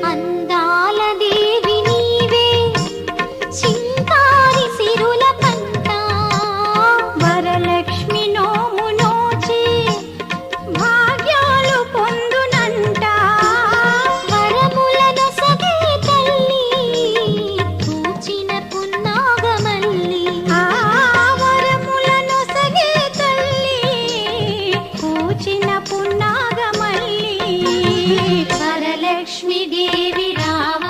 అందాల దేవి నీవే చింకారి సిరుల పంట వరలక్ష్మి నోము నోచి భాగ్యాలు పొందునంట వరములను సగే తల్లి పూచిన పున్నాగమల్లి వరములను సగే తల్లి పూచిన పున్నాగమల్లి వరలక్ష్మి దేవి రావ